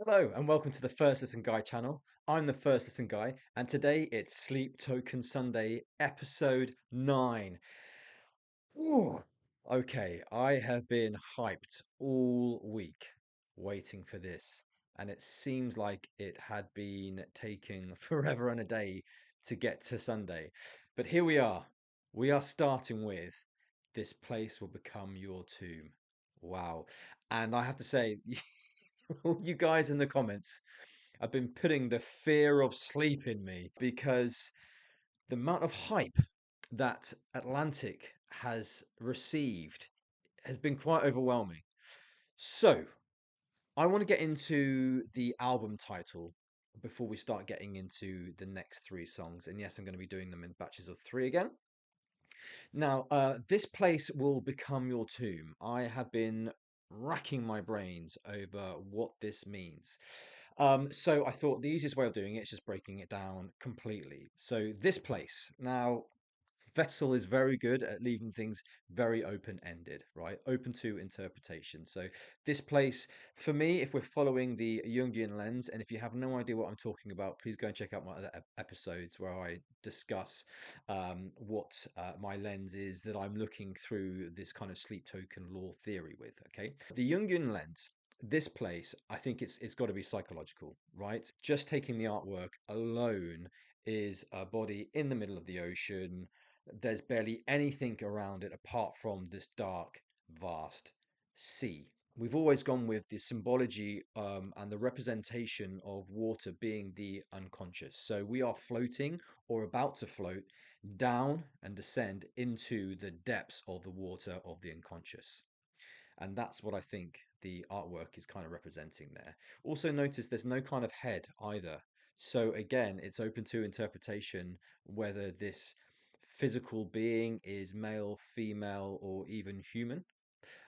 Hello and welcome to the First Listen Guy channel. I'm the First Listen Guy, and today it's Sleep Token Sunday, episode 9. Ooh. Okay, I have been hyped all week waiting for this, and it seems like it had been taking forever and a day to get to Sunday. But here we are. We are starting with This Place Will Become Your Tomb. Wow. And I have to say, all you guys in the comments have been putting the fear of sleep in me because the amount of hype that Atlantic has received has been quite overwhelming. So, I want to get into the album title before we start getting into the next three songs. And yes, I'm going to be doing them in batches of three again. Now, this place will become your tomb. I have been racking my brains over what this means. So I thought the easiest way of doing it is just breaking it down completely. So this place. Now, Vessel is very good at leaving things very open-ended, right? Open to interpretation. So this place, for me, if we're following the Jungian lens, and if you have no idea what I'm talking about, please go and check out my other episodes where I discuss what my lens is that I'm looking through this kind of sleep token law theory with. Okay, the Jungian lens. This place, I think it's got to be psychological, right? Just taking the artwork alone is a body in the middle of the ocean. There's barely anything around it apart from this dark, vast sea. We've always gone with the symbology and the representation of water being the unconscious. So we are floating or about to float down and descend into the depths of the water of the unconscious. And that's what I think the artwork is kind of representing there. Also, notice there's no kind of head either. So, again, it's open to interpretation whether this physical being is male, female, or even human.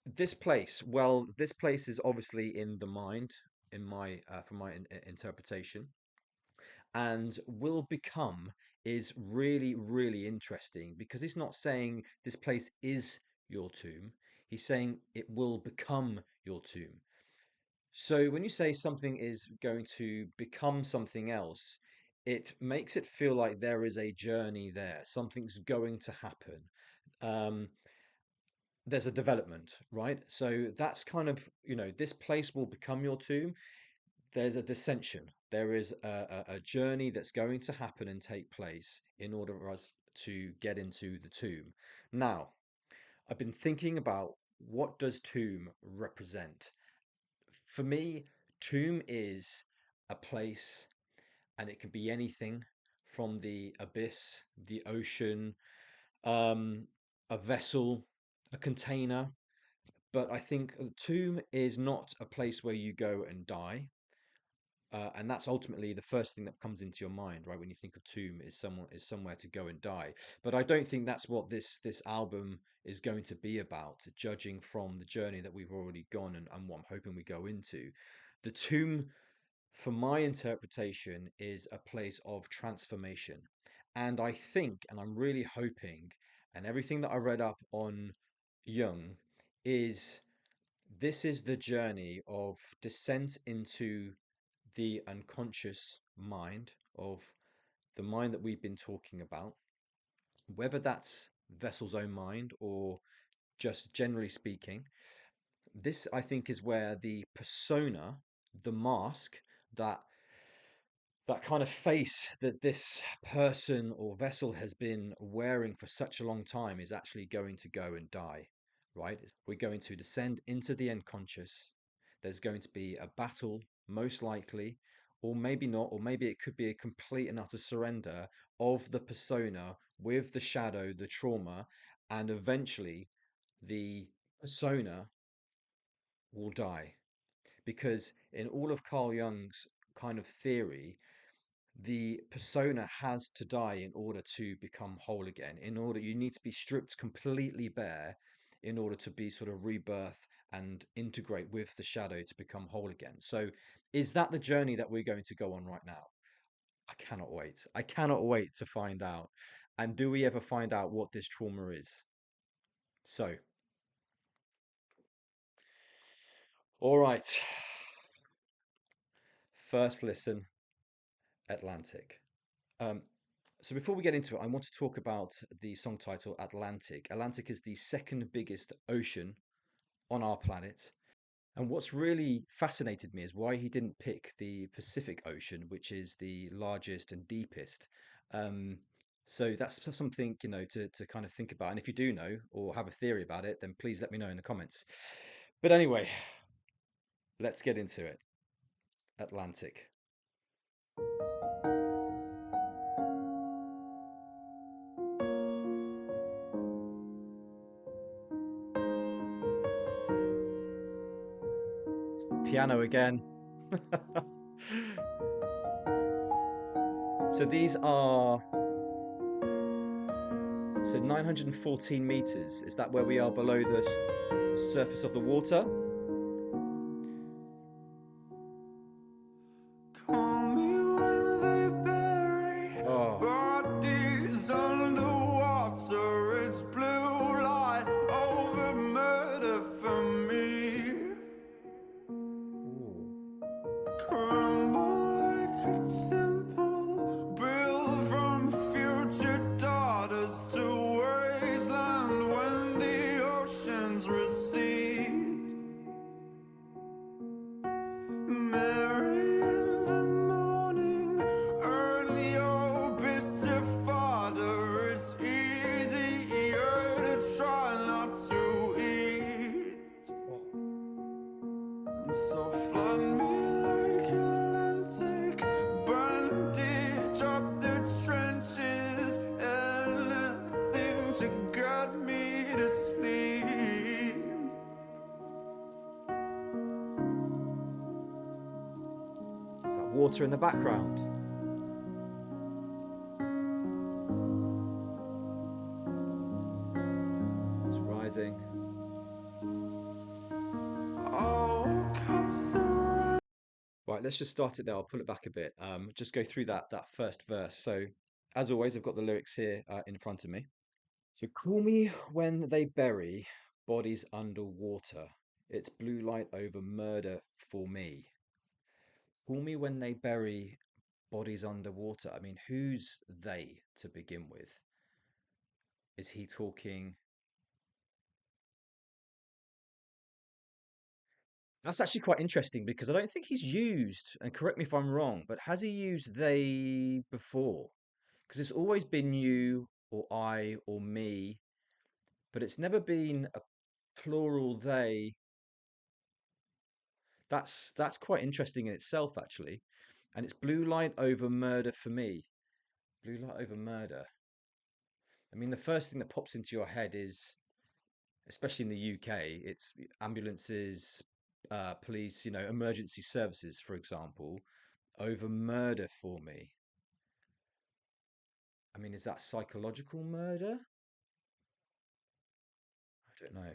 This place, well, this place is obviously in the mind, in my from my interpretation, and will become is really, really interesting because he's not saying this place is your tomb. He's saying it will become your tomb. So when you say something is going to become something else, it makes it feel like there is a journey there. Something's going to happen. Um, there's a development, right? So that's kind of, this place will become your tomb. There's a dissension. There is a journey that's going to happen and take place in order for us to get into the tomb. Now, I've been thinking about what does tomb represent? For me, tomb is a place, and it can be anything from the abyss, the ocean, um, a vessel, a container. But I think a tomb is not a place where you go and die. And that's ultimately the first thing that comes into your mind, right? When you think of tomb, is someone is somewhere to go and die. But I don't think that's what this album is going to be about, judging from the journey that we've already gone and what I'm hoping we go into. The tomb, for my interpretation, is a place of transformation. And I think, and I'm really hoping, and everything that I read up on Jung is this is the journey of descent into the unconscious mind, of the mind that we've been talking about, whether that's Vessel's own mind or just generally speaking. This, I think, is where the persona, the mask, that that kind of face that this person or vessel has been wearing for such a long time is actually going to go and die, right? We're going to descend into the unconscious. There's going to be a battle, most likely, or maybe not, or maybe it could be a complete and utter surrender of the persona with the shadow, the trauma, and eventually the persona will die. Because in all of Carl Jung's kind of theory, the persona has to die in order to become whole again. In order, you need to be stripped completely bare in order to be sort of rebirth and integrate with the shadow to become whole again. So, is that the journey that we're going to go on right now? I cannot wait. I cannot wait to find out. And do we ever find out what this trauma is? So, all right. First listen, Atlantic. Um, so before we get into it, I want to talk about the song title Atlantic. Atlantic is the second biggest ocean on our planet. And what's really fascinated me is why he didn't pick the Pacific Ocean, which is the largest and deepest. Um, so that's something, to kind of think about. And if you do know or have a theory about it, then please let me know in the comments. But anyway, let's get into it. Atlantic. It's the piano again. So these are, so 914 meters. Is that where we are below the surface of the water? Call me when they bury Oh, bodies underwater. It's blue light over murder for me. ooh. Crumble like a temple built from future daughters to wasteland when the oceans recede. Mary in the morning, early obit to father. It's easier to try not to eat. Oh. So flood me like Atlantic, bandage up the trenches, anything to get me to sleep. Is that water in the background? It's rising. Oh, cups around. Right, let's just start it there. I'll pull it back a bit. Just go through that first verse. So, as always, I've got the lyrics here in front of me. So, call me when they bury bodies underwater. It's blue light over murder for me. Call me when they bury bodies underwater. I mean, who's they to begin with? Is he talking? That's actually quite interesting because I don't think he's used, and correct me if I'm wrong, but has he used they before? Because it's always been you or I or me, but it's never been a plural they. That's quite interesting in itself, actually. And it's blue light over murder for me. Blue light over murder. I mean, the first thing that pops into your head is, especially in the UK, it's ambulances, police, emergency services, for example, over murder for me. I mean, is that psychological murder? I don't know.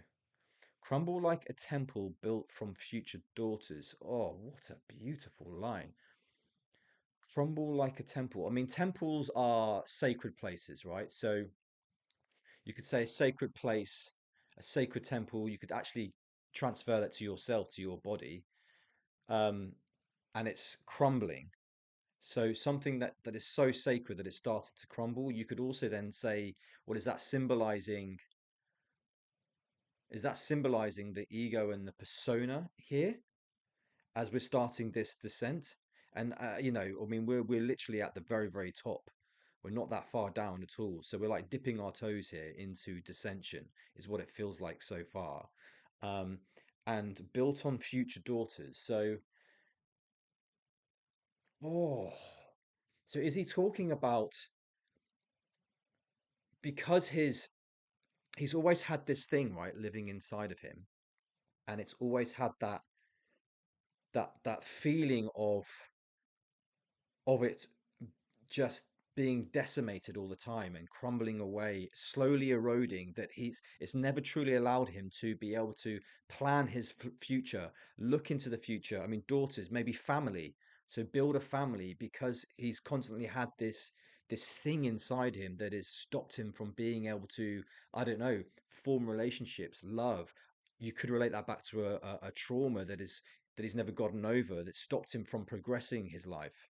Crumble like a temple built from future daughters. Oh, what a beautiful line. Crumble like a temple. I mean, temples are sacred places, right? So you could say a sacred place, a sacred temple. You could actually transfer that to yourself, to your body. Um, and it's crumbling. So something that is so sacred that it started to crumble. You could also then say, what is that symbolizing? Is that symbolizing the ego and the persona here as we're starting this descent? And I mean, we're literally at the very, very top. We're not that far down at all. So we're like dipping our toes here into descension, is what it feels like so far. Um, and built on future daughters. So, oh, so is he talking about because he's always had this thing, right, living inside of him, and it's always had that feeling of it just being decimated all the time and crumbling away, slowly eroding, that it's never truly allowed him to be able to plan his future, look into the future. I mean, daughters, maybe family, so build a family because he's constantly had this thing inside him that has stopped him from being able to, I don't know, form relationships, love. You could relate that back to a trauma that is that he's never gotten over that stopped him from progressing his life.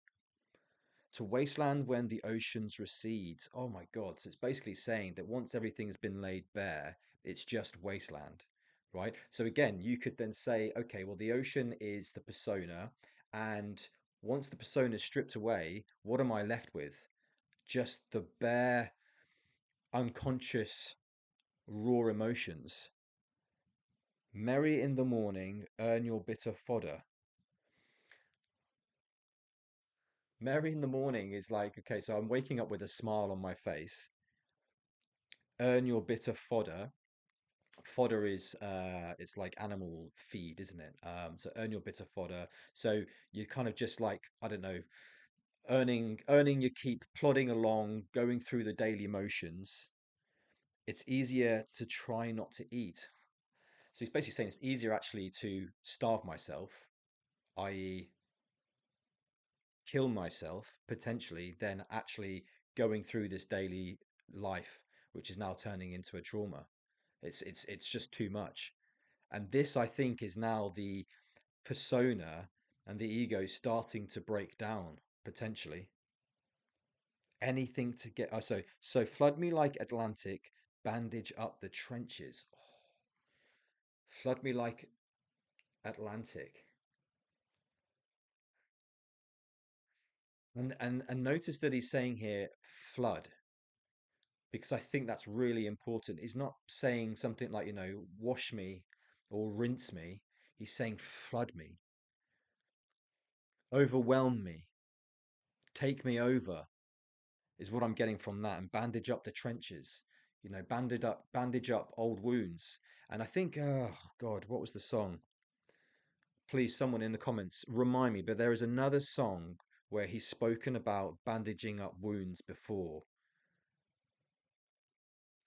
To wasteland when the oceans recede. Oh my God. So it's basically saying that once everything's been laid bare, it's just wasteland, right? So again, you could then say, okay, well, the ocean is the persona. And once the persona is stripped away, what am I left with? Just the bare, unconscious, raw emotions. Merry in the morning, earn your bitter fodder. Merry in the morning is like, okay, so I'm waking up with a smile on my face. Earn your bitter fodder. Fodder is it's like animal feed, isn't it? So earn your bitter fodder. So you're kind of just like, I don't know, earning your keep, plodding along, going through the daily motions. It's easier to try not to eat. So he's basically saying it's easier actually to starve myself, i.e., kill myself potentially, than actually going through this daily life, which is now turning into a trauma. It's just too much. And this, I think, is now the persona and the ego starting to break down potentially. Anything to get. Oh, so flood me like Atlantic, bandage up the trenches. Oh, flood me like Atlantic. And notice that he's saying here flood, because I think that's really important. He's not saying something like, wash me or rinse me. He's saying flood me, overwhelm me, take me over, is what I'm getting from that. And bandage up the trenches, bandage up old wounds. And I think, oh God, what was the song? Please, someone in the comments, remind me. But there is another song where he's spoken about bandaging up wounds before.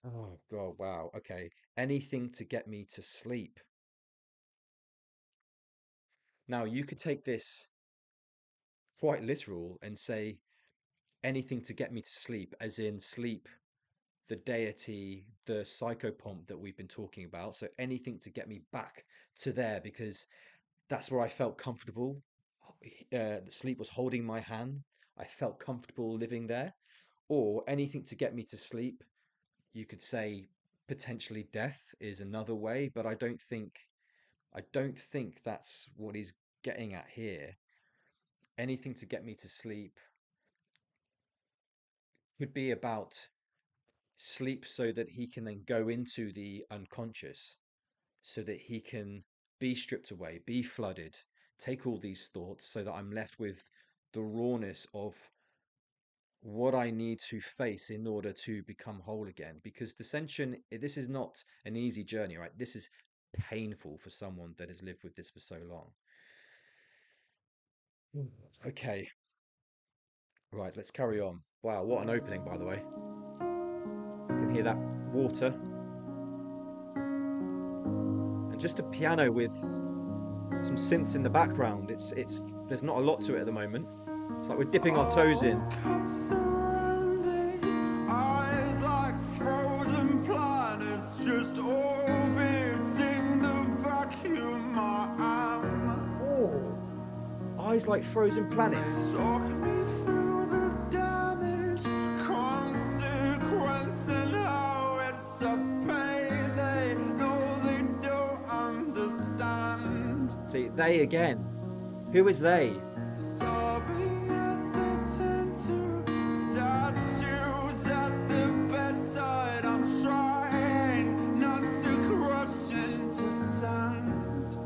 Oh God, wow. Okay. Anything to get me to sleep. Now, you could take this quite literal and say anything to get me to sleep, as in sleep, the deity, the psychopomp that we've been talking about. So anything to get me back to there, because that's where I felt comfortable. The sleep was holding my hand. I felt comfortable living there. Or anything to get me to sleep. You could say potentially death is another way, but I don't think that's what he's getting at here. Anything to get me to sleep could be about sleep so that he can then go into the unconscious, so that he can be stripped away, be flooded, take all these thoughts so that I'm left with the rawness of what I need to face in order to become whole again. Because this is not an easy journey, right? This is painful for someone that has lived with this for so long. Okay, right, let's carry on. Wow, what an opening, by the way. You can hear that water and just a piano with some synths in the background. It's there's not a lot to it at the moment. It's like we're dipping our toes in. All cups surrounding, eyes like frozen planets, just orbiting the vacuum I am. Oh, eyes like frozen planets. Talk me through the damage, consequence, and how it's a pain they know they don't understand. See, they again. Who is they? Sobbing as they turn to statues at the bedside. I'm trying not to crush into sand.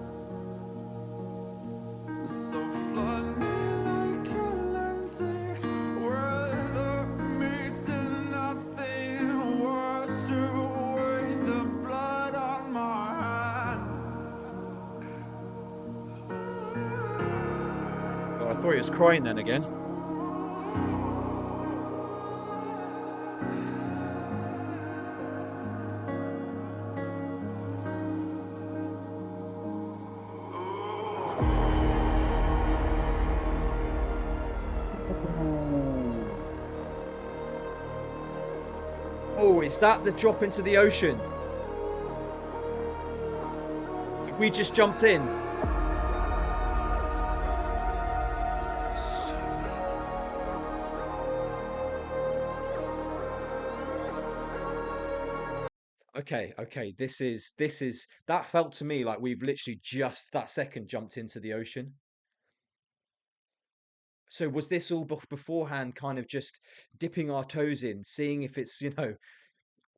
So flood me like Atlantic, where the meets and nothing. Wash away the blood on my hands. Oh, I thought he was crying then again. Oh, is that the drop into the ocean? We just jumped in. Okay, okay. This is that felt to me like we've literally just that second jumped into the ocean. So was this all beforehand, kind of just dipping our toes in, seeing if it's,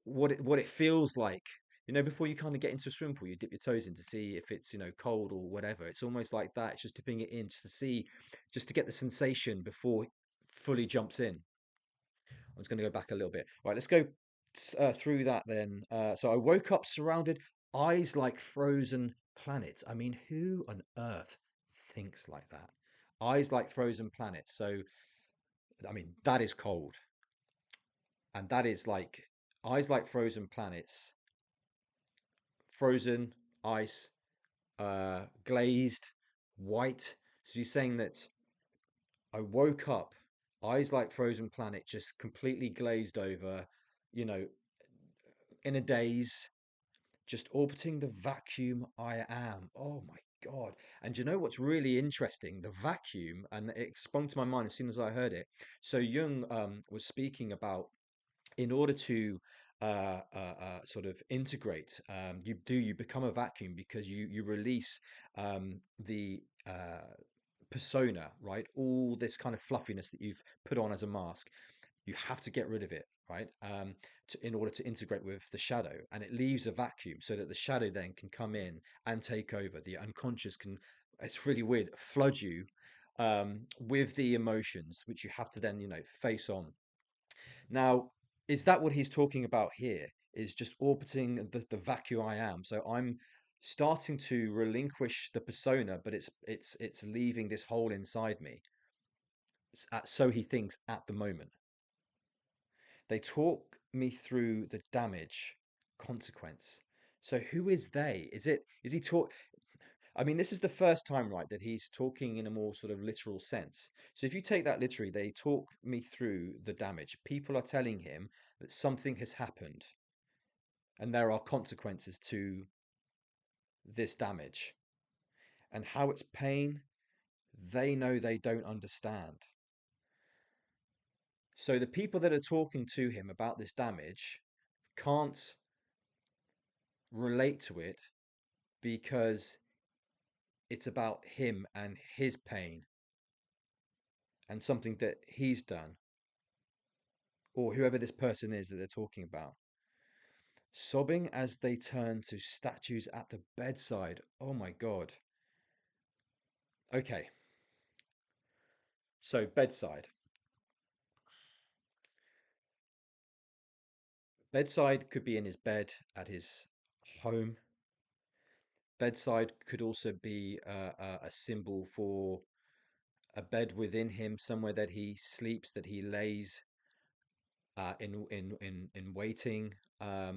what it feels like? Before you kind of get into a swimming pool, you dip your toes in to see if it's, cold or whatever. It's almost like that. It's just dipping it in just to see, just to get the sensation before it fully jumps in. I'm just going to go back a little bit. Right, let's go through that then. So I woke up surrounded, eyes like frozen planets. I mean, who on earth thinks like that? Eyes like frozen planets. So, I mean, that is cold. And that is like eyes like frozen planets, frozen, ice, glazed, white. So you're saying that I woke up, eyes like frozen planet, just completely glazed over, you know, in a daze, just orbiting the vacuum I am. Oh my God. And you know what's really interesting? The vacuum, and it sprung to my mind as soon as I heard it. So Jung was speaking about, in order to sort of integrate, you become a vacuum because you release the persona, right? All this kind of fluffiness that you've put on as a mask, you have to get rid of it, right? In order to integrate with the shadow, and it leaves a vacuum so that the shadow then can come in and take over. The unconscious can, it's really weird, flood you with the emotions, which you have to then, face on. Now, is that what he's talking about here? Is just orbiting the vacuum I am. So I'm starting to relinquish the persona, but it's leaving this hole inside me. So he thinks at the moment. They talk me through the damage consequence. So who is they? Is he talk? I mean, this is the first time, right, that he's talking in a more sort of literal sense. So if you take that literally, they talk me through the damage. People are telling him that something has happened and there are consequences to this damage. And how it's pain, they know they don't understand. So the people that are talking to him about this damage can't relate to it because it's about him and his pain and something that he's done, or whoever this person is that they're talking about. Sobbing as they turn to statues at the bedside. Oh my God. Okay, so bedside. Bedside could be in his bed at his home. Bedside could also be a symbol for a bed within him, somewhere that he sleeps, that he lays in waiting,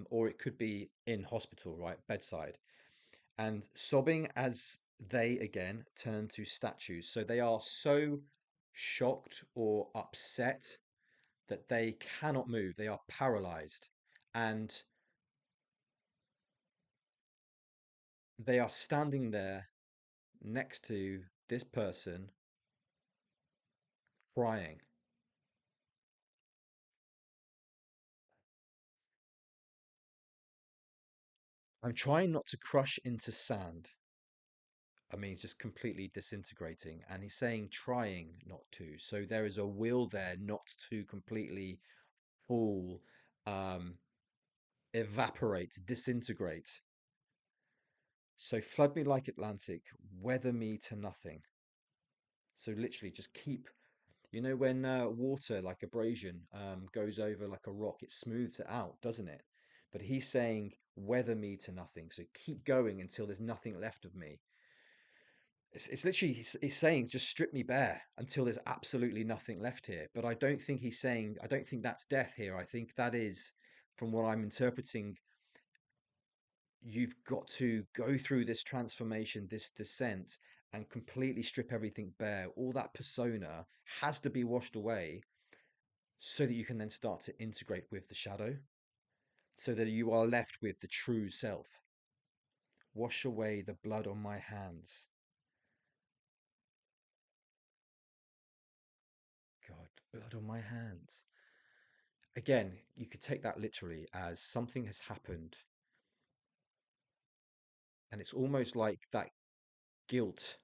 or it could be in hospital, right? Bedside. And sobbing as they again turn to statues. So they are so shocked or upset that they cannot move. They are paralyzed. And they are standing there next to this person crying. I'm trying not to crush into sand. I mean, it's just completely disintegrating. And he's saying trying not to. So there is a will there not to completely fall, um, evaporate, disintegrate. So flood me like Atlantic, weather me to nothing. So literally just keep, when water like abrasion goes over like a rock, it smooths it out, doesn't it? But he's saying weather me to nothing. So keep going until there's nothing left of me. It's literally he's saying just strip me bare until there's absolutely nothing left here. But I don't think that's death here. I think that is, from what I'm interpreting, you've got to go through this transformation, this descent, and completely strip everything bare. All that persona has to be washed away so that you can then start to integrate with the shadow, so that you are left with the true self. Wash away the blood on my hands. God, blood on my hands. Again, you could take that literally as something has happened. and it's almost like that guilt.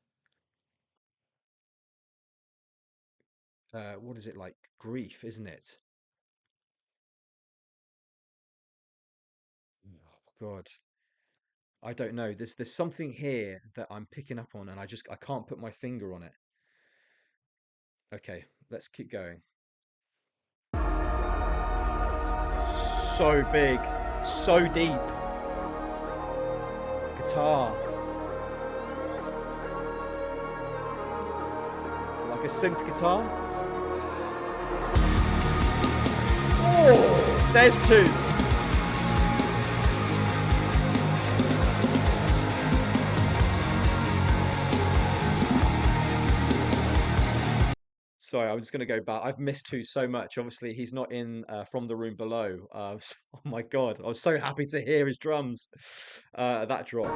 What is it like? Grief, isn't it? Oh God, I don't know. There's something here that I'm picking up on, and I can't put my finger on it. Okay, let's keep going. So big, so deep. Guitar. Is it like a synth guitar? Oh, there's two. Sorry, I'm just going to go back. I've missed two so much. Obviously, he's not in From the Room Below. Oh my God, I was so happy to hear his drums. That drop.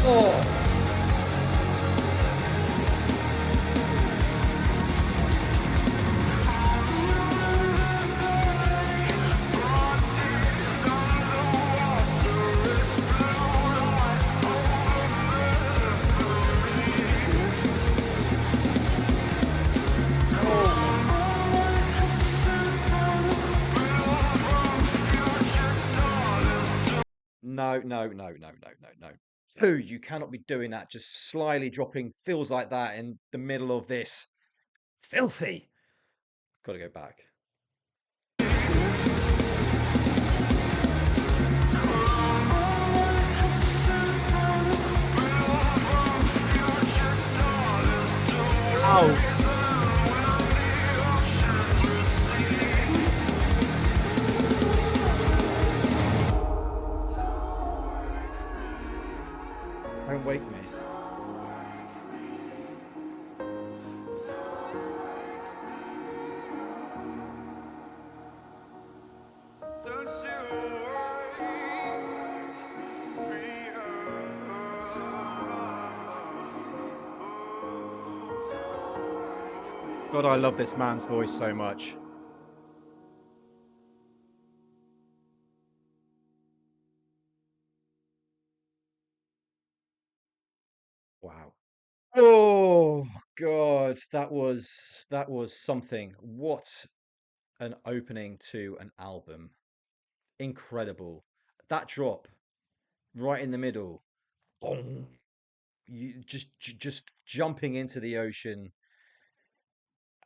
Oh, oh. No, no, no, no, no, no, no. Two, you cannot be doing that. Just slyly dropping feels like that in the middle of this. Filthy. Got to go back. Ow. Don't wake me. Don't you wake me God, I love this man's voice so much. Wow. Oh God, that was something. What an opening to an album. Incredible. That drop right in the middle. Boom. You just jumping into the ocean,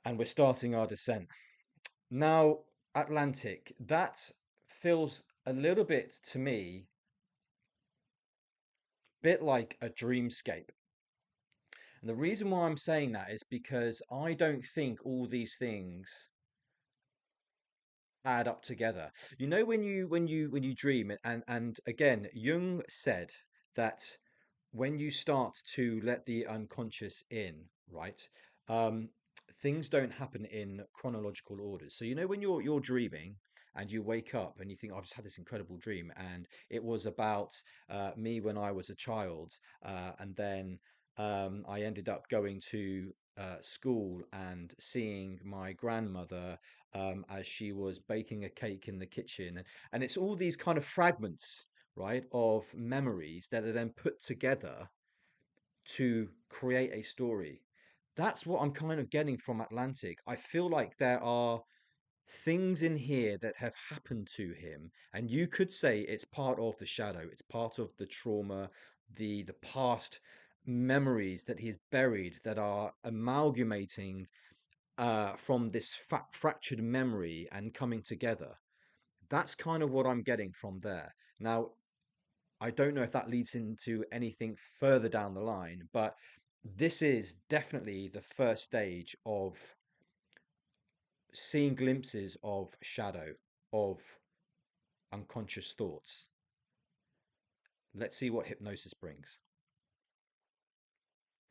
and we're starting our descent. Now, Atlantic, that feels a little bit to me, bit like a dreamscape. And the reason why I'm saying that is because I don't think all these things add up together. You know, when you dream, and again, Jung said that when you start to let the unconscious in, right, um, things don't happen in chronological orders. So you know when you're dreaming and you wake up and you think, I've just had this incredible dream, and it was about me when I was a child, and then I ended up going to school and seeing my grandmother as she was baking a cake in the kitchen, and it's all these kind of fragments, right, of memories that are then put together to create a story. That's what I'm kind of getting from Atlantic. I feel like there are things in here that have happened to him, and you could say it's part of the shadow, it's part of the trauma, the past memories that he's buried that are amalgamating from this fractured memory and coming together. That's kind of what I'm getting from there. Now, I don't know if that leads into anything further down the line, but this is definitely the first stage of seeing glimpses of shadow, of unconscious thoughts. Let's see what hypnosis brings.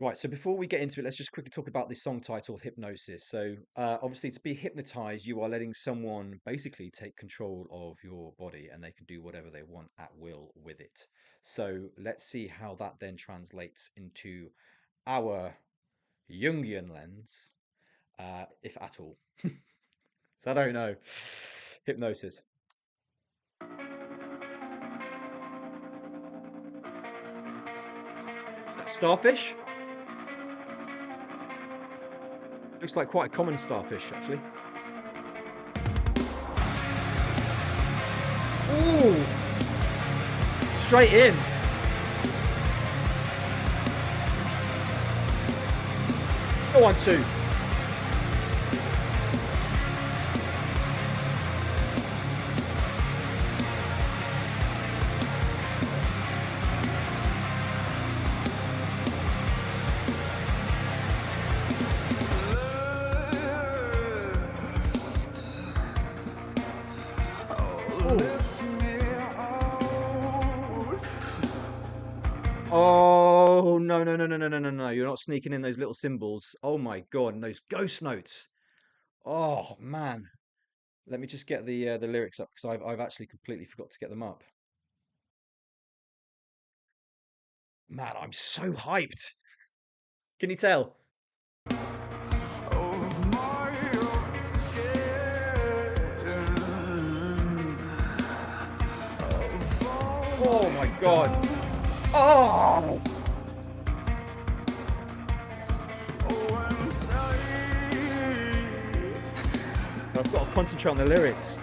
Right, so before we get into it, let's just quickly talk about the song title, Hypnosis. So, obviously, to be hypnotized, you are letting someone basically take control of your body and they can do whatever they want at will with it. So, let's see how that then translates into our Jungian lens, if at all. So, I don't know. Hypnosis. Is that starfish? Looks like quite a common starfish, actually. Ooh, straight in. Go on, two. Ooh. Oh, no, no, no, no, no, no, no, no. You're not sneaking in those little symbols. Oh my God, and those ghost notes. Oh man. Let me just get the lyrics up because I've actually completely forgot to get them up. Man, I'm so hyped. Can you tell? Oh my God. Oh, I've got to concentrate on the lyrics.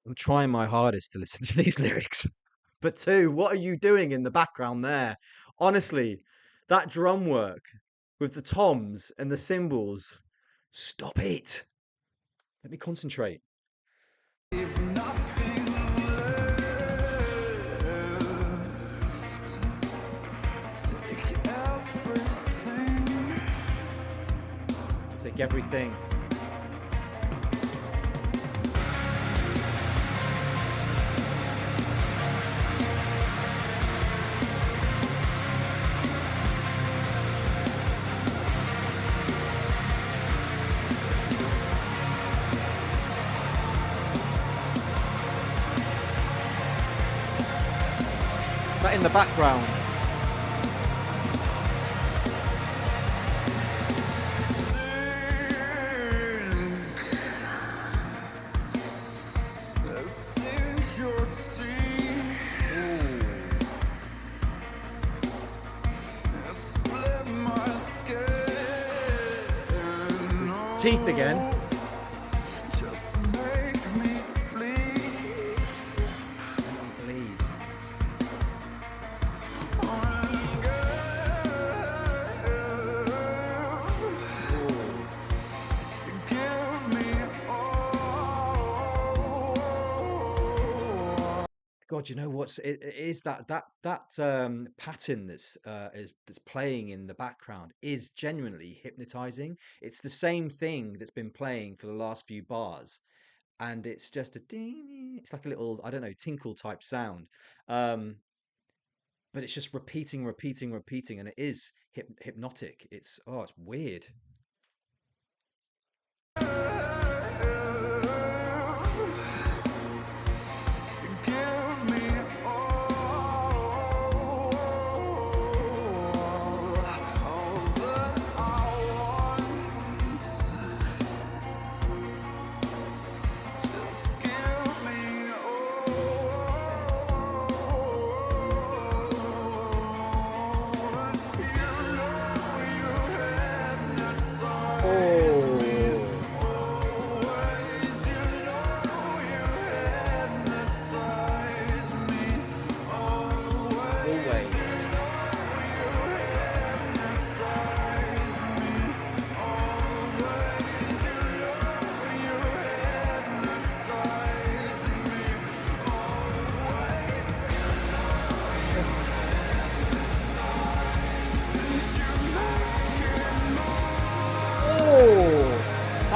I'm trying my hardest to listen to these lyrics. But two, what are you doing in the background there? Honestly, that drum work with the toms and the cymbals. Stop it. Let me concentrate. Take everything. That in the background. Teeth again. Bleed. God, you know what's it is that pattern that's playing in the background is genuinely hypnotizing. It's the same thing that's been playing for the last few bars, and it's just a ding. It's like a little, I don't know, tinkle type sound. Um, but it's just repeating, repeating, repeating, and it is hypnotic. It's weird. Oh.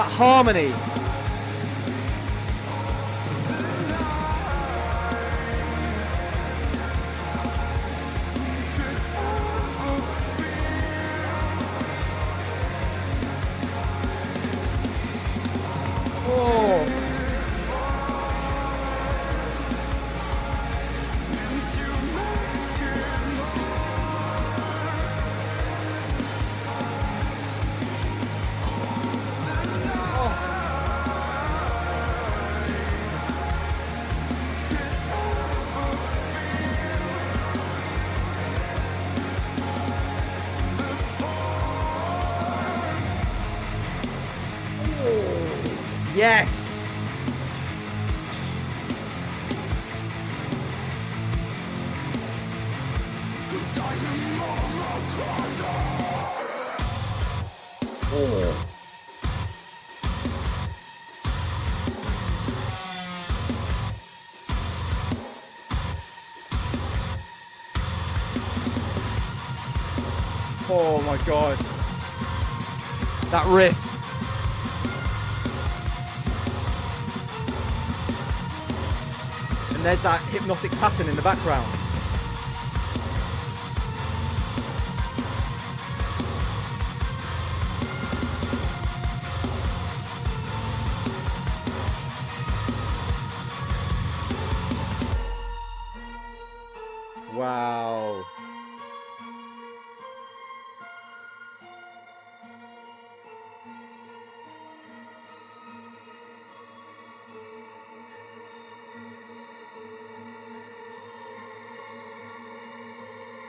That harmony. Oh, oh, yes. Oh. Oh my God. That riff. And there's that hypnotic pattern in the background. Wow.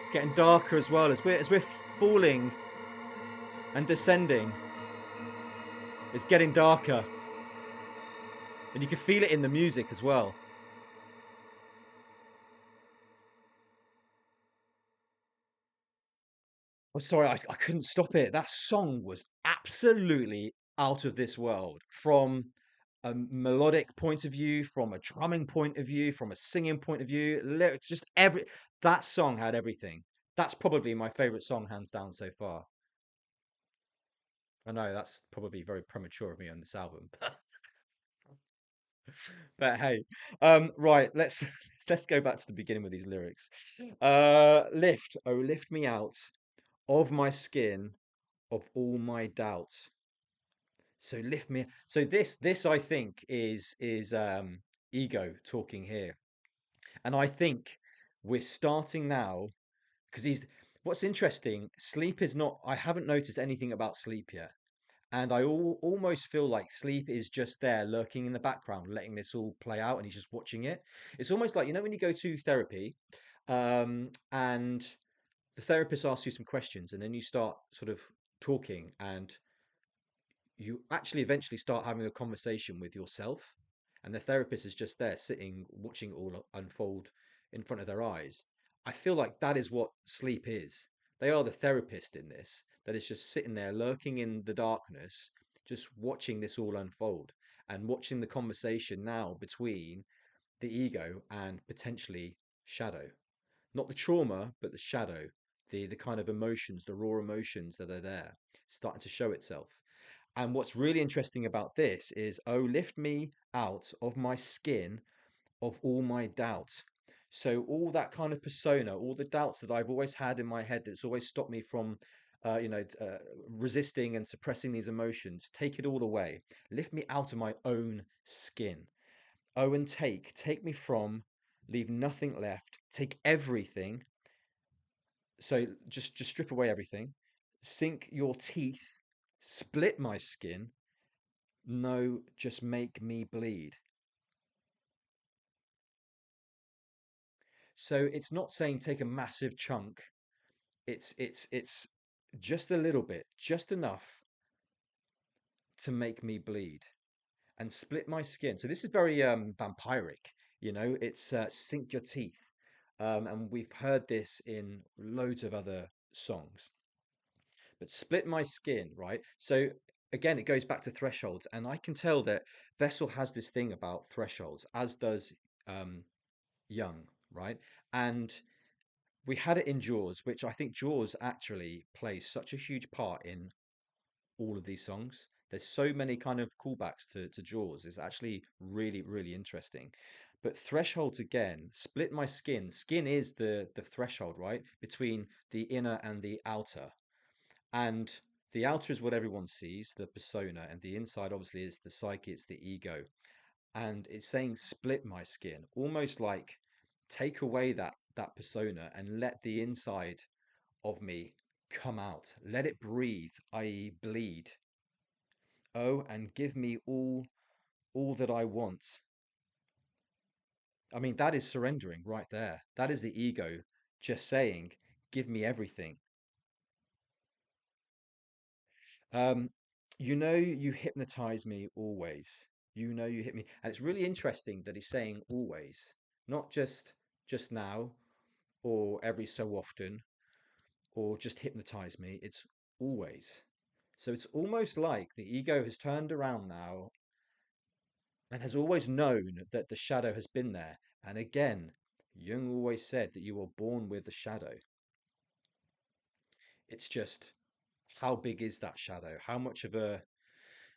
It's getting darker as well as we're falling and descending. It's getting darker, and you can feel it in the music as well. I'm sorry, I couldn't stop it. That song was absolutely out of this world from a melodic point of view, from a drumming point of view, from a singing point of view, lyrics, just every that song had everything. That's probably my favorite song, hands down, so far. I know that's probably very premature of me on this album, but hey, right, let's let's go back to the beginning with these lyrics. Lift, oh, lift me out of my skin, of all my doubt. So lift me. So this I think is ego talking here, and I think we're starting now because he's. What's interesting, sleep is not. I haven't noticed anything about sleep yet. And almost feel like sleep is just there lurking in the background, letting this all play out, and he's just watching it. It's almost like, when you go to therapy, and the therapist asks you some questions, and then you start sort of talking, and you actually eventually start having a conversation with yourself, and the therapist is just there sitting, watching it all unfold in front of their eyes. I feel like that is what sleep is. They are the therapist in this, that is just sitting there lurking in the darkness, just watching this all unfold and watching the conversation now between the ego and potentially shadow. Not the trauma, but the shadow, the kind of emotions, the raw emotions that are there, starting to show itself. And what's really interesting about this is, oh, lift me out of my skin of all my doubt. So all that kind of persona, all the doubts that I've always had in my head that's always stopped me from, resisting and suppressing these emotions, take it all away. Lift me out of my own skin. Oh, and take me from, leave nothing left, take everything. So just strip away everything, sink your teeth, split my skin. No, just make me bleed. So it's not saying take a massive chunk. It's just a little bit, just enough to make me bleed and split my skin. So this is very vampiric, it's sink your teeth. And we've heard this in loads of other songs. But split my skin, right? So again, it goes back to thresholds, and I can tell that Vessel has this thing about thresholds, as does um, Young, right? And we had it in Jaws, which I think Jaws actually plays such a huge part in all of these songs. There's so many kind of callbacks to Jaws. It's actually really, really interesting. But thresholds again, split my skin. Skin is the threshold, right? Between the inner and the outer. And the outer is what everyone sees, the persona, and the inside obviously is the psyche, it's the ego. And it's saying split my skin, almost like take away that persona and let the inside of me come out. Let it breathe, i.e., bleed. Oh, and give me all that I want. I mean, that is surrendering right there. That is the ego just saying, give me everything. Um, you hypnotize me always. You hit me. And it's really interesting that he's saying always, not just now or every so often or just hypnotize me. It's always. So it's almost like the ego has turned around now and has always known that the shadow has been there. And again, Jung always said that you were born with the shadow. It's just how big is that shadow? How much of a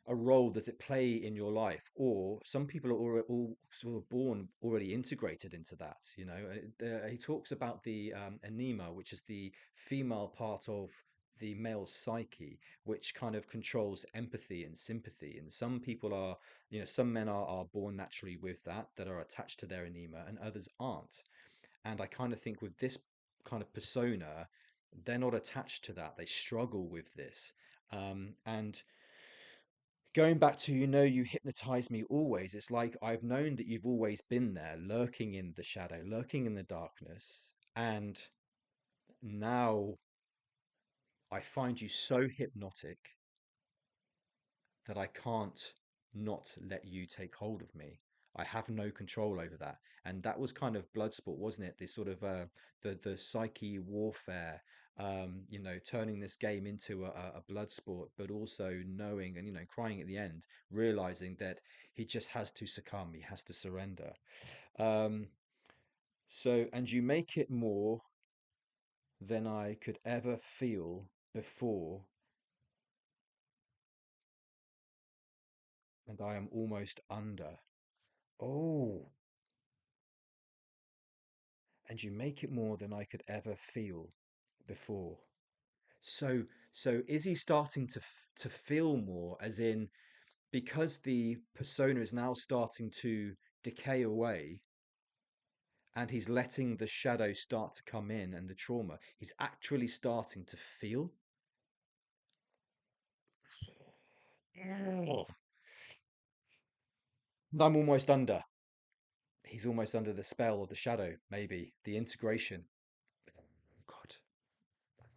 role does it play in your life? Or some people are all sort of born already integrated into that. He talks about the anima, which is the female part of the male psyche, which kind of controls empathy and sympathy. And some people are, some men are born naturally with that are attached to their anima, and others aren't. And I kind of think with this kind of persona, they're not attached to that. They struggle with this. And going back to, you hypnotize me always. It's like I've known that you've always been there, lurking in the shadow, lurking in the darkness. And now I find you so hypnotic that I can't not let you take hold of me. I have no control over that. And that was kind of Bloodsport, wasn't it? This sort of the psyche warfare, turning this game into a blood sport, but also knowing and crying at the end, realizing that he just has to succumb, he has to surrender. Um, and you make it more than I could ever feel before, and I am almost under. Oh, and you make it more than I could ever feel before. So, so is he starting to feel more, as in because the persona is now starting to decay away, and he's letting the shadow start to come in and the trauma, he's actually starting to feel. Oh, I'm almost under. He's almost under the spell of the shadow, maybe the integration. God,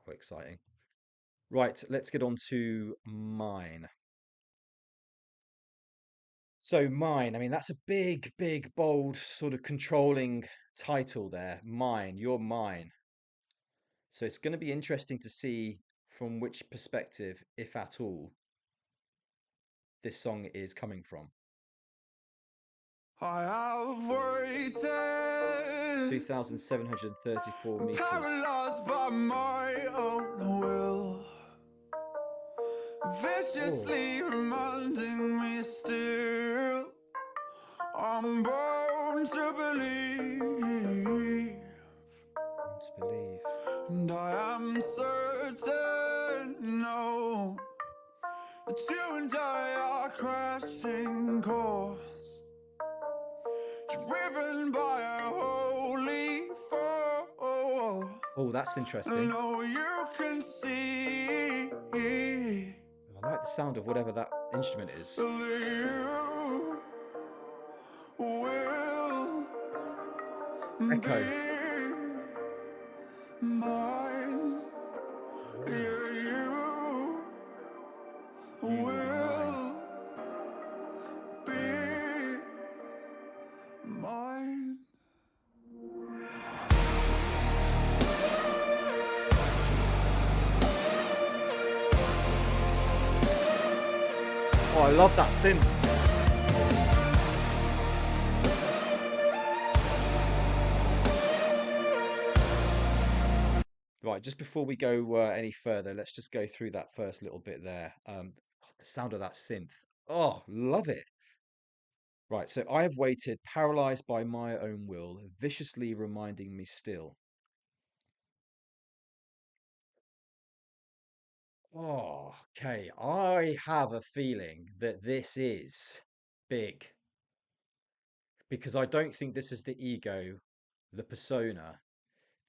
how exciting! Right, let's get on to mine. So mine, I mean, that's a big, big, bold, sort of controlling title there. Mine, you're mine. So it's going to be interesting to see from which perspective, if at all, this song is coming from. I have waited, 2,734 meters. paralyzed by my own will, Oh, viciously reminding me still I'm born to believe, want to believe. and I am certain, no, that you and I are crashing course, driven by a holy force. Oh, that's I interesting. know you can see that I like the sound of whatever that instrument is. you will Echo. be mine. Oh, Yeah, you you will be mine. will Mm. be mine. Oh, I love that synth. Right, just before we go any further, let's just go through that first little bit there. The sound of that synth. Oh, love it. Right, so I have waited, paralyzed by my own will, viciously reminding me still. Oh, okay. I have a feeling that this is big because I don't think this is the ego, the persona.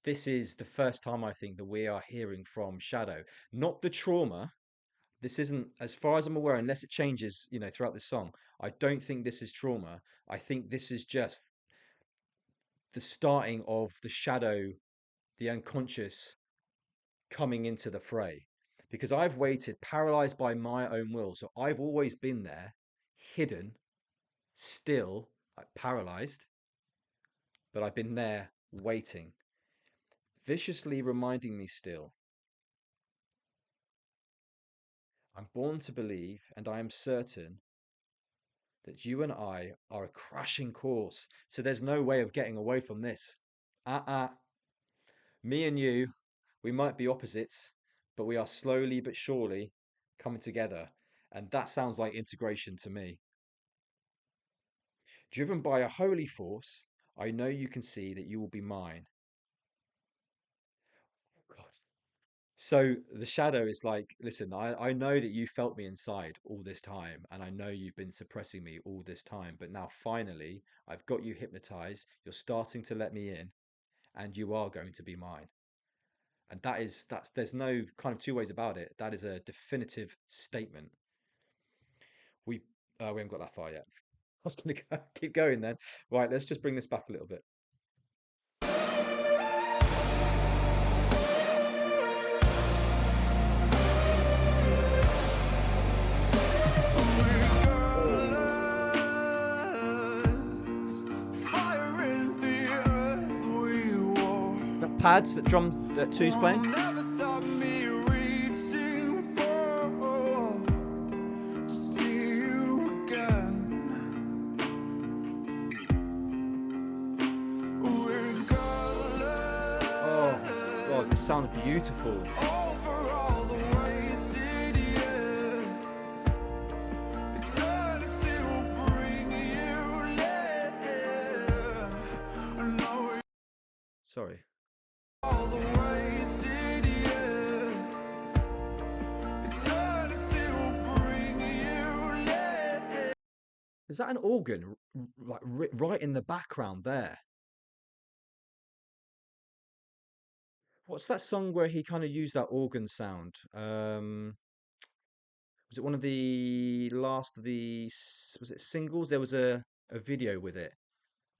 This is the first time I think that we are hearing from Shadow, not the trauma. This isn't, as far as I'm aware, unless it changes, throughout the song. I don't think this is trauma. I think this is just the starting of the shadow, the unconscious coming into the fray. Because I've waited, paralyzed by my own will. So I've always been there, hidden, still, like paralyzed, but I've been there waiting, viciously reminding me still. I'm born to believe, and I am certain that you and I are a crashing course. So there's no way of getting away from this. Uh-uh. Me and you, we might be opposites, but we are slowly but surely coming together. And that sounds like integration to me. Driven by a holy force, I know you can see that you will be mine. God. So the shadow is like, listen, I know that you felt me inside all this time, and I know you've been suppressing me all this time, but now finally I've got you hypnotized. You're starting to let me in, and you are going to be mine. And there's no kind of two ways about it. That is a definitive statement. We we haven't got that far yet. I was going to keep going then. Right, let's just bring this back a little bit. Oh, Fire in the earth we war. that pads, that drum that two's playing. Never stop me reaching for to see you again. Oh God, this sounds beautiful. Over all the wasted years, eternity will bring you near. I know Sorry. all the wasted years, eternity will bring you near. Is that an organ like right in the background there? What's that song where he kind of used that organ sound? Was it one of the last of the was it singles? There was a video with it.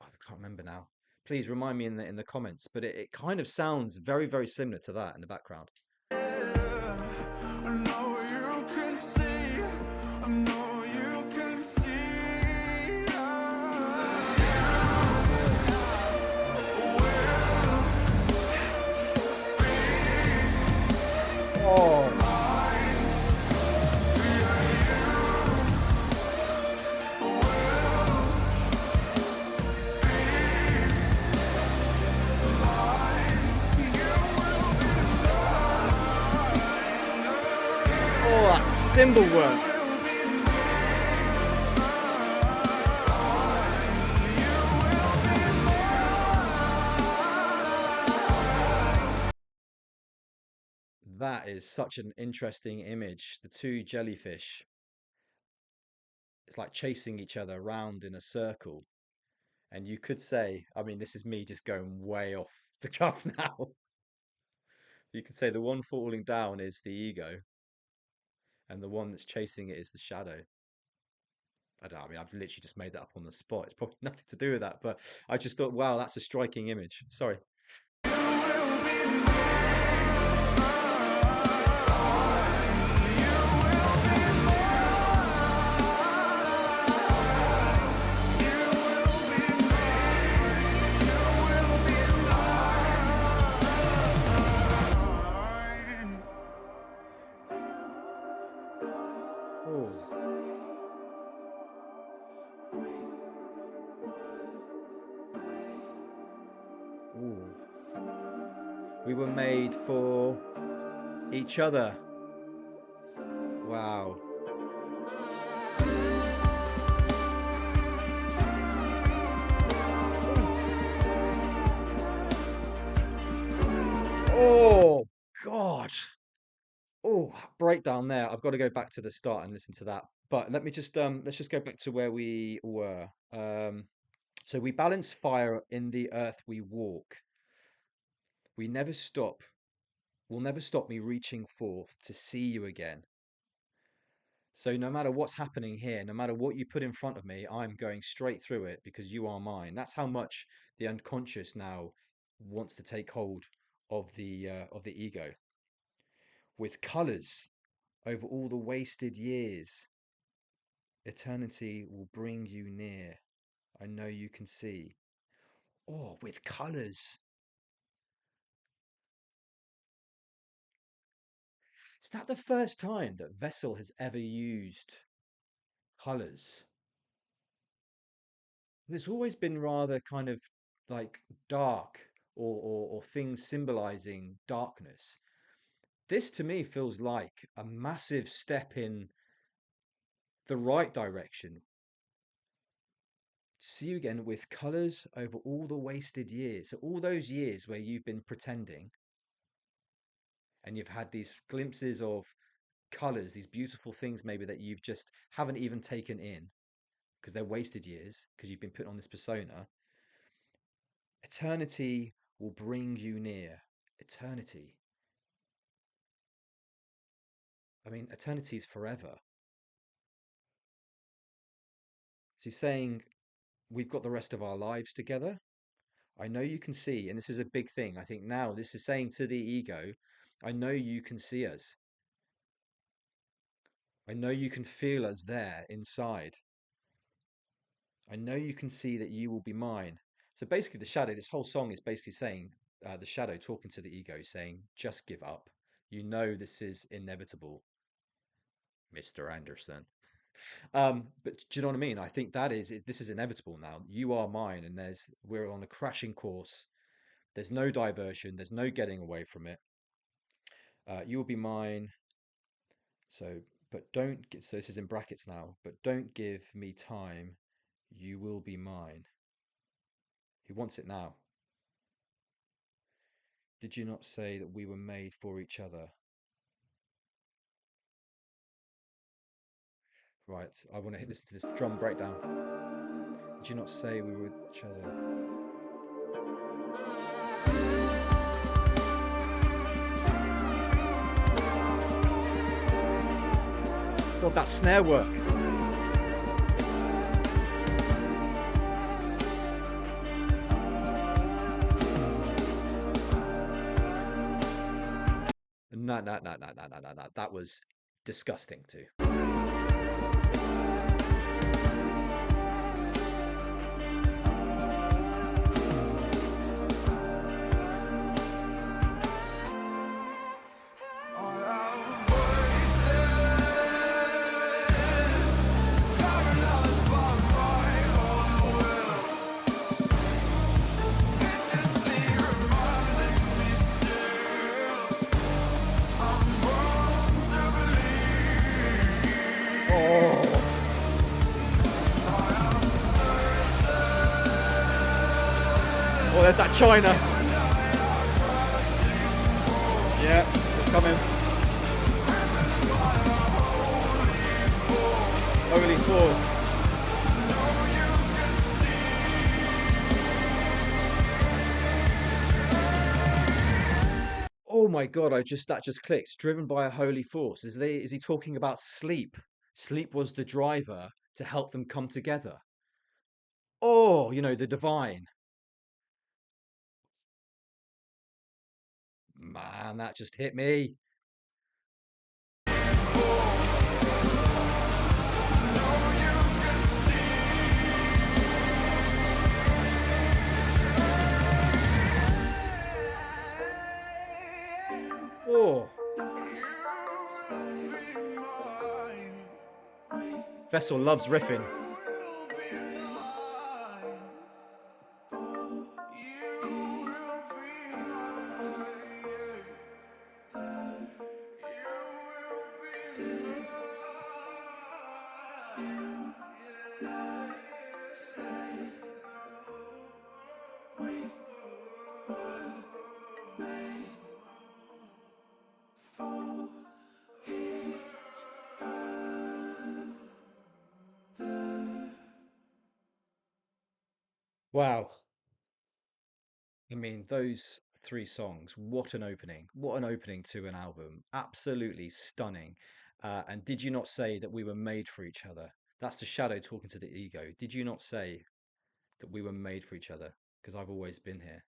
Oh, I can't remember now. Please remind me in the comments. But it kind of sounds very, very similar to that in the background. I know you can see, I know you can see. Oh, oh, that cymbal work. That is such an interesting image. The two jellyfish. It's like chasing each other around in a circle. And you could say, I mean, this is me just going way off the cuff now. You could say the one falling down is the ego, and the one that's chasing it is the shadow. I don't know, I mean, I've literally just made that up on the spot. It's probably nothing to do with that, but I just thought, wow, that's a striking image. Sorry. Oh, ooh. We were made for each other. Wow. Oh, breakdown there. I've got to go back to the start and listen to that. But let's just go back to where we were. So we balance fire in the earth we walk. We never stop. Will never stop me reaching forth to see you again. So no matter what's happening here, no matter what you put in front of me, I'm going straight through it because you are mine. That's how much the unconscious now wants to take hold of the ego. With colours over all the wasted years, eternity will bring you near. I know you can see. Oh, with colours. Is that the first time that Vessel has ever used colours? It's always been rather kind of like dark or things symbolizing darkness. This to me feels like a massive step in the right direction. See you again with colors over all the wasted years. So all those years where you've been pretending and you've had these glimpses of colors, these beautiful things maybe that you've just haven't even taken in because they're wasted years because you've been put on this persona. Eternity will bring you near. Eternity. I mean, eternity is forever. So he's saying we've got the rest of our lives together. I know you can see, and this is a big thing. I think now this is saying to the ego, I know you can see us. I know you can feel us there inside. I know you can see that you will be mine. So basically, the shadow, this whole song is basically saying, the shadow talking to the ego, saying, just give up. You know this is inevitable, Mr. Anderson. But do you know what I mean? I think that is it, this is inevitable now. You are mine, and we're on a crashing course. There's no diversion. There's no getting away from it. You'll be mine. So, but don't get, so this is in brackets now, but don't give me time. You will be mine. He wants it now. Did you not say that we were made for each other? Right, I want to hit this to this drum breakdown. Did you not say we were with each other? God, that snare work. No, no, no, no, no, no, no, no. That was disgusting too. Oh, oh, there's that China. Yeah, they're coming. Holy force. Oh my God, that just clicked. Driven by a holy force. Is he talking about sleep? Sleep was the driver to help them come together. Oh, the divine. Man, that just hit me. Oh, Vessel loves riffing. Wow. I mean, those three songs, what an opening. What an opening to an album. Absolutely stunning. And did you not say that we were made for each other? That's the shadow talking to the ego. Did you not say that we were made for each other? Because I've always been here.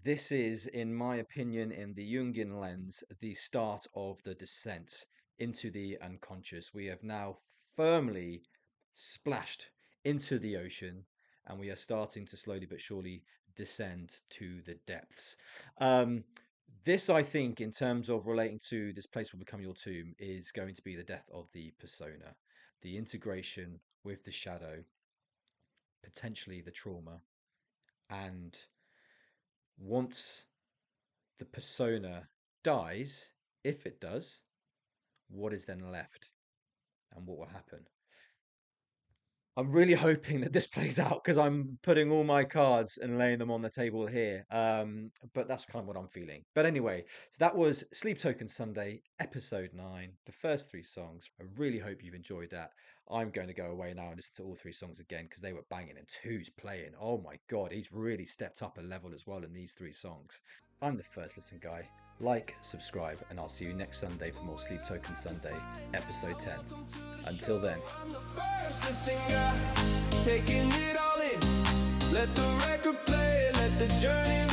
This is, in my opinion, in the Jungian lens, the start of the descent into the unconscious. We have now firmly splashed into the ocean, and we are starting to slowly but surely descend to the depths. Um, this, I think, in terms of relating to this place will become your tomb, is going to be the death of the persona, the integration with the shadow, potentially the trauma, and once the persona dies, if it does, what is then left and what will happen? I'm really hoping that this plays out because I'm putting all my cards and laying them on the table here. But that's kind of what I'm feeling. But anyway, so that was Sleep Token Sunday, episode 9, the first three songs. I really hope you've enjoyed that. I'm going to go away now and listen to all three songs again because they were banging and who's playing. Oh my God, he's really stepped up a level as well in these three songs. I'm the first listen guy. Like, subscribe, and I'll see you next Sunday for more Sleep Token Sunday, episode 10. Until then. I'm the first singer, taking it all in. Let the record play, let the journey